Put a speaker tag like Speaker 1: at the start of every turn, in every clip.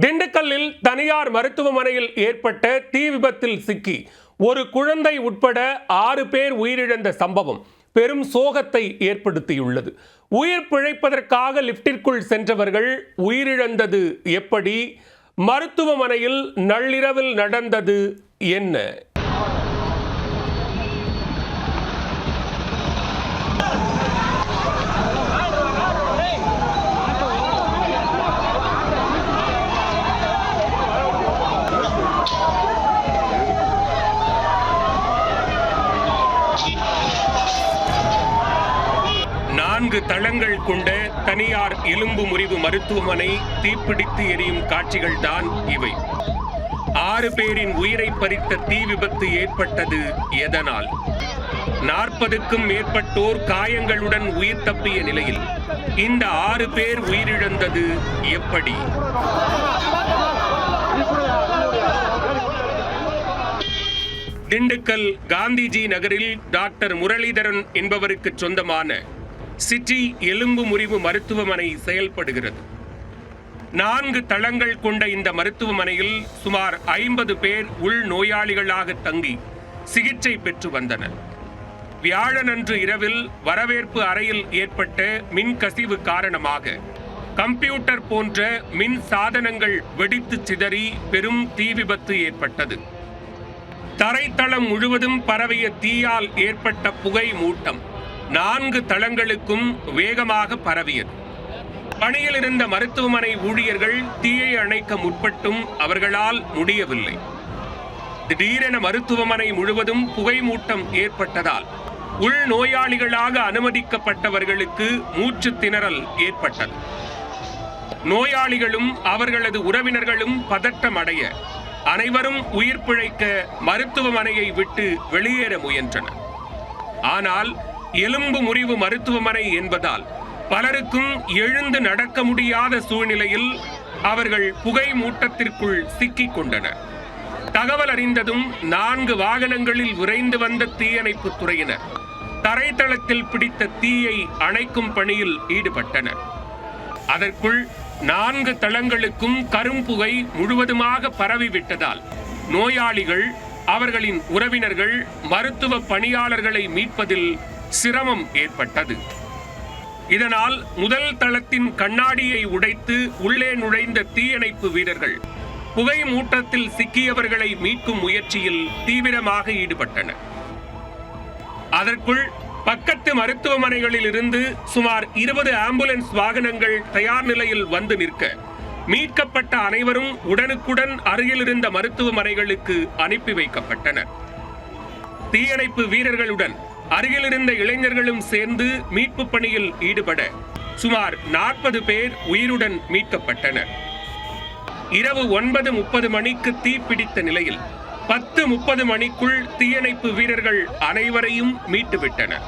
Speaker 1: திண்டுக்கல்லில் தனியார் மருத்துவமனையில் ஏற்பட்ட தீ விபத்தில் சிக்கி ஒரு குழந்தை உட்பட 6 பேர் உயிரிழந்த சம்பவம் பெரும் சோகத்தை ஏற்படுத்தியுள்ளது. உயிர் பிழைப்பதற்காக லிப்டிற்குள் சென்றவர்கள் உயிரிழந்தது எப்படி? மருத்துவமனையில் நள்ளிரவில் நடந்தது என்ன? நான்கு தளங்கள் கொண்ட தனியார் எலும்பு முறிவு மருத்துவமனை தீப்பிடித்து எரியும் காட்சிகள் தான் இவை. 6 பேரின் உயிரை பறித்த தீ விபத்து ஏற்பட்டது எதனால்? 40க்கும் மேற்பட்டோர் காயங்களுடன் உயிர் தப்பிய நிலையில் இந்த 6 பேர் உயிரிழந்தது எப்படி? திண்டுக்கல் காந்திஜி நகரில் டாக்டர் முரளிதரன் என்பவருக்கு சொந்தமான சிட்டி எலும்பு முறிவு மருத்துவமனை செயல்படுகிறது. 4 தளங்கள் கொண்ட இந்த மருத்துவமனையில் சுமார் 50 பேர் உள் நோயாளிகளாக தங்கி சிகிச்சை பெற்று வந்தனர். வியாழனன்று இரவில் வரவேற்பு அறையில் ஏற்பட்ட மின் கசிவு காரணமாக கம்ப்யூட்டர் போன்ற மின் சாதனங்கள் வெடித்து சிதறி பெரும் தீ விபத்து ஏற்பட்டது. தரைத்தளம் முழுவதும் பரவிய தீயால் ஏற்பட்ட புகை மூட்டம் 4 தளங்களுக்கும் வேகமாக பரவியது. பணியில் இருந்த மருத்துவமனை ஊழியர்கள் தீயை அணைக்க முற்பட்டும் அவர்களால் முடியவில்லை. திடீரென மருத்துவமனை முழுவதும் புகை மூட்டம் ஏற்பட்டதால் உள் நோயாளிகளாக அனுமதிக்கப்பட்டவர்களுக்கு மூச்சு திணறல் ஏற்பட்டது. நோயாளிகளும் அவர்களது உறவினர்களும் பதட்டம் அடைய அனைவரும் உயிர் பிழைக்க மருத்துவமனையை விட்டு வெளியேற முயன்றனர். ஆனால் எலும்பு முறிவு மருத்துவமனை என்பதால் பலருக்கும் எழுந்து நடக்க முடியாத சூழ்நிலையில் அவர்கள் புகை மூட்டத்திற்குள் சிக்கிக் கொண்டனர். தகவல் அறிந்ததும் 4 வாகனங்களில் விரைந்து வந்த தீயணைப்பு துறையினர் தரைத்தளத்தில் பிடித்த தீயை அணைக்கும் பணியில் ஈடுபட்டனர். அதற்குள் 4 தளங்களுக்கும் கரும்புகை முழுவதுமாக பரவிவிட்டதால் நோயாளிகள், அவர்களின் உறவினர்கள், மருத்துவ பணியாளர்களை மீட்பதில் சிரமம் ஏற்பட்டது. இதனால் முதல் தளத்தின் கண்ணாடியை உடைத்து உள்ளே நுழைந்த தீயணைப்பு வீரர்கள் புகை மூட்டத்தில் சிக்கியவர்களை மீட்கும் முயற்சியில் தீவிரமாக ஈடுபட்டனர். அதற்குள் பக்கத்து மருத்துவமனைகளில் இருந்து சுமார் 20 ஆம்புலன்ஸ் வாகனங்கள் தயார் நிலையில் வந்து நிற்க மீட்கப்பட்ட அனைவரும் உடனுக்குடன் அருகில் இருந்த மருத்துவமனைகளுக்கு அனுப்பி வைக்கப்பட்டனர். தீயணைப்பு வீரர்களுடன் அருகில் இருந்த இளைஞர்களும் சேர்ந்து மீட்பு பணியில் ஈடுபட சுமார் 40 பேர் உயிருடன் மீட்கப்பட்டனர். இரவு 9:30 மணிக்கு தீ பிடித்த நிலையில் 10:30 மணிக்குள் தீயணைப்பு வீரர்கள் அனைவரையும் மீட்டுவிட்டனர்.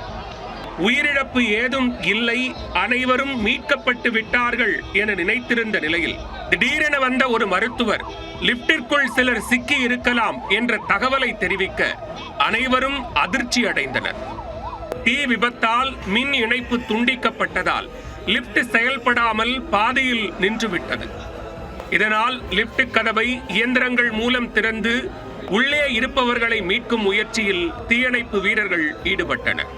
Speaker 1: உயிரிழப்பு ஏதும் இல்லை, அனைவரும் மீட்கப்பட்டு விட்டார்கள் என நினைத்திருந்த நிலையில் திடீரென வந்த ஒரு மருத்துவர் லிப்டிற்குள் சிலர் சிக்கி இருக்கலாம் என்ற தகவலை தெரிவிக்க அனைவரும் அதிர்ச்சி அடைந்தனர். தீ விபத்தால் மின் இணைப்பு துண்டிக்கப்பட்டதால் லிப்ட் செயல்படாமல் பாதியில் நின்றுவிட்டது. இதனால் லிப்ட் கதவை இயந்திரங்கள் மூலம் திறந்து உள்ளே இருப்பவர்களை மீட்கும் முயற்சியில் தீயணைப்பு வீரர்கள் ஈடுபட்டனர்.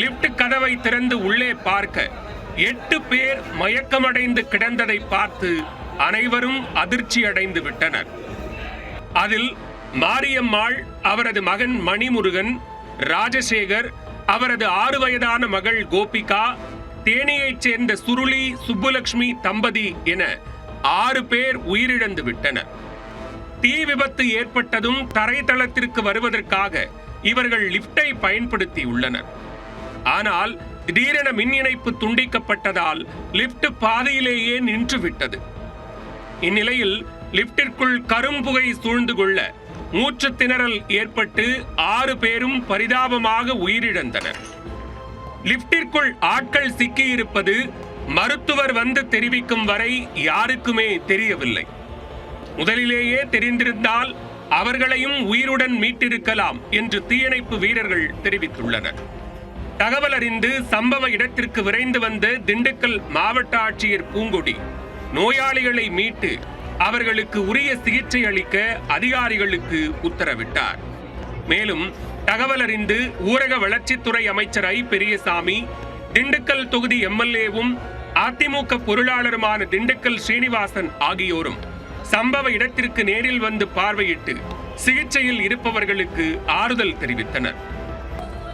Speaker 1: லிப்ட் கதவை திறந்து உள்ளே பார்க்க 8 பேர் மயக்கமடைந்து கிடந்ததை பார்த்து அனைவரும் அதிர்ச்சி அடைந்து விட்டனர். அதில் மாரியம்மாள், அவரது மகன் மணிமுருகன், ராஜசேகர், அவரது 6 வயதான மகள் கோபிகா, தேனியைச் சேர்ந்த சுருளி, சுப்புலட்சுமி தம்பதி என 6 பேர் உயிரிழந்து விட்டனர். தீ விபத்து ஏற்பட்டதும் தரைத்தளத்திற்கு வருவதற்காக இவர்கள் லிப்டை பயன்படுத்தியுள்ளனர். ஆனால் திடீரென மின் இணைப்பு துண்டிக்கப்பட்டதால் லிப்ட் பாதியிலேயே நின்றுவிட்டது. இந்நிலையில் லிப்டிற்குள் கரும்புகை சூழ்ந்து கொள்ள மூச்சு திணறல் ஏற்பட்டு 6 பேரும் பரிதாபமாக உயிரிழந்தனர். லிப்டிற்குள் ஆட்கள் சிக்கியிருப்பது மருத்துவர் வந்து தெரிவிக்கும் வரை யாருக்குமே தெரியவில்லை. முதலிலேயே தெரிந்திருந்தால் அவர்களையும் உயிருடன் மீட்டிருக்கலாம் என்று தீயணைப்பு வீரர்கள் தெரிவித்துள்ளனர். தகவல் அறிந்து சம்பவ இடத்திற்கு விரைந்து வந்த திண்டுக்கல் மாவட்ட ஆட்சியர் பூங்கொடி நோயாளிகளை மீட்டு அவர்களுக்கு உரிய சிகிச்சை அளிக்க அதிகாரிகளுக்கு உத்தரவிட்டார். மேலும் தகவல் அறிந்து ஊரக வளர்ச்சித்துறை அமைச்சர் ஐ. பெரியசாமி, திண்டுக்கல் தொகுதி எம்எல்ஏவும் அதிமுக பொருளாளருமான திண்டுக்கல் ஸ்ரீனிவாசன் ஆகியோரும் சம்பவ இடத்திற்கு நேரில் வந்து பார்வையிட்டு சிகிச்சையில் இருப்பவர்களுக்கு ஆறுதல் தெரிவித்தனர்.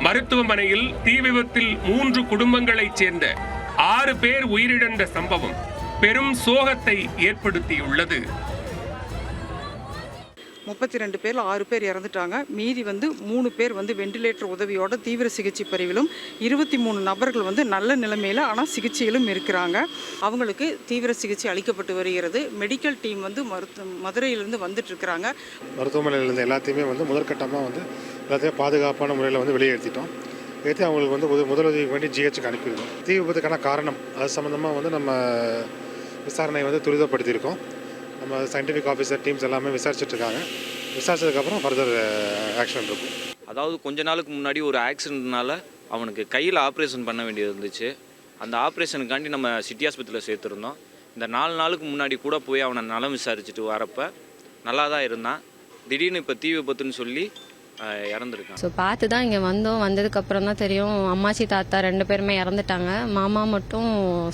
Speaker 1: மருத்துவமனையில் தீ விபத்தில் 3 குடும்பங்களைச் சேர்ந்த 6 பேர் உயிரிழந்த சம்பவம் பெரும் சோகத்தை ஏற்படுத்தியுள்ளது.
Speaker 2: 32 பேரில் 6 பேர் இறந்துட்டாங்க. மீதி 3 பேர் வெண்டிலேட்டர் உதவியோட தீவிர சிகிச்சை பிரிவிலும் 23 நபர்கள் நல்ல நிலைமையில் ஆனால் சிகிச்சையிலும் இருக்கிறாங்க. அவங்களுக்கு தீவிர சிகிச்சை அளிக்கப்பட்டு வருகிறது. மெடிக்கல் டீம் மதுரையிலிருந்து வந்துட்டு இருக்கிறாங்க.
Speaker 3: மருத்துவமனையிலிருந்து எல்லாத்தையுமே முதற்கட்டமாக எல்லாத்தையும் பாதுகாப்பான முறையில் வெளியேற்றிட்டோம். ஏற்றி அவங்களுக்கு முதலுதவிக்கு வேண்டி ஜிஹெச்சுக்கு அனுப்பியிருக்கோம். தீ விபத்துக்கான காரணம் அது சம்மந்தமாக நம்ம விசாரணை துரிதப்படுத்தியிருக்கோம். நம்ம சயின்டிஃபிக் ஆஃபீஸர் டீம்ஸ் எல்லாமே விசாரிச்சுட்டு இருக்காங்க. விசாரிச்சதுக்கப்புறம் ஃபர்தர் ஆக்ஷன் இருக்கும்.
Speaker 4: அதாவது கொஞ்ச நாளுக்கு முன்னாடி ஒரு ஆக்சிடென்ட்னால அவனுக்கு கையில் ஆப்ரேஷன் பண்ண வேண்டியது இருந்துச்சு. அந்த ஆப்ரேஷனுக்காண்டி நம்ம சிட்டி ஆஸ்பத்திரியில் சேர்த்துருந்தோம். இந்த 4 நாளுக்கு முன்னாடி கூட போய் அவனை நலம் விசாரிச்சுட்டு வரப்போ நல்லா தான் இருந்தான். திடீர்னு இப்போ தீ விபத்துன்னு சொல்லி இறந்துருக்கான்.
Speaker 5: ஸோ பார்த்து தான் இங்கே வந்ததுக்கப்புறம் தான் தெரியும். அம்மாச்சி தாத்தா 2 பேருமே இறந்துட்டாங்க. மாமா மட்டும்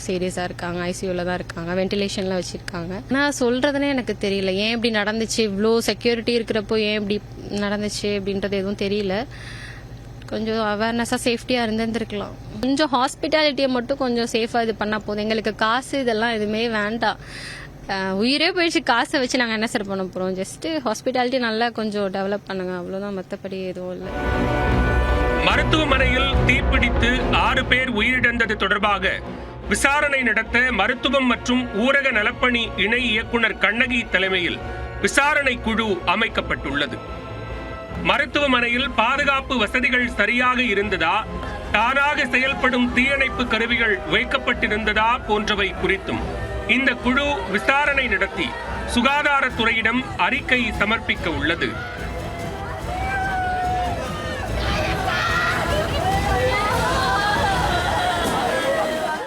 Speaker 5: சீரியஸாக இருக்காங்க, ஐசியூவில் தான் இருக்காங்க, வென்டிலேஷனில் வச்சுருக்காங்க. நான் சொல்கிறதுனே எனக்கு தெரியல, ஏன் இப்படி நடந்துச்சு, இவ்வளோ செக்யூரிட்டி இருக்கிறப்போ ஏன் இப்படி நடந்துச்சு அப்படின்றது எதுவும் தெரியல. கொஞ்சம் அவேர்னஸாக சேஃப்டியாக இருந்திருக்கலாம். கொஞ்சம் ஹாஸ்பிட்டாலிட்டியை மட்டும் கொஞ்சம் சேஃபாக இது பண்ணால் போதும். எங்களுக்கு காசு இதெல்லாம் எதுவுமே வேண்டாம். உயிரே போயிடுச்சு, காசை வச்சு நாங்கள் என்ன சார் பண்ண போகிறோம்? ஜஸ்ட்டு ஹாஸ்பிட்டாலிட்டி நல்லா கொஞ்சம் டெவலப் பண்ணுங்க, அவ்வளோதான். மற்றபடி எதுவும் இல்லை.
Speaker 1: மருத்துவமனையில் தீப்பிடித்து 6 பேர் உயிரிழந்தது தொடர்பாக விசாரணை நடத்த மருத்துவம் மற்றும் ஊரக நலப்பணி இணை இயக்குனர் கண்ணகி தலைமையில் விசாரணை குழு அமைக்கப்பட்டுள்ளது. மருத்துவமனையில் பாதுகாப்பு வசதிகள் சரியாக இருந்ததா, தானாக செயல்படும் தீயணைப்பு கருவிகள் வைக்கப்பட்டிருந்ததா போன்றவை குறித்தும் இந்த குழு விசாரணை நடத்தி சுகாதாரத்துறையிடம் அறிக்கை சமர்ப்பிக்க உள்ளது.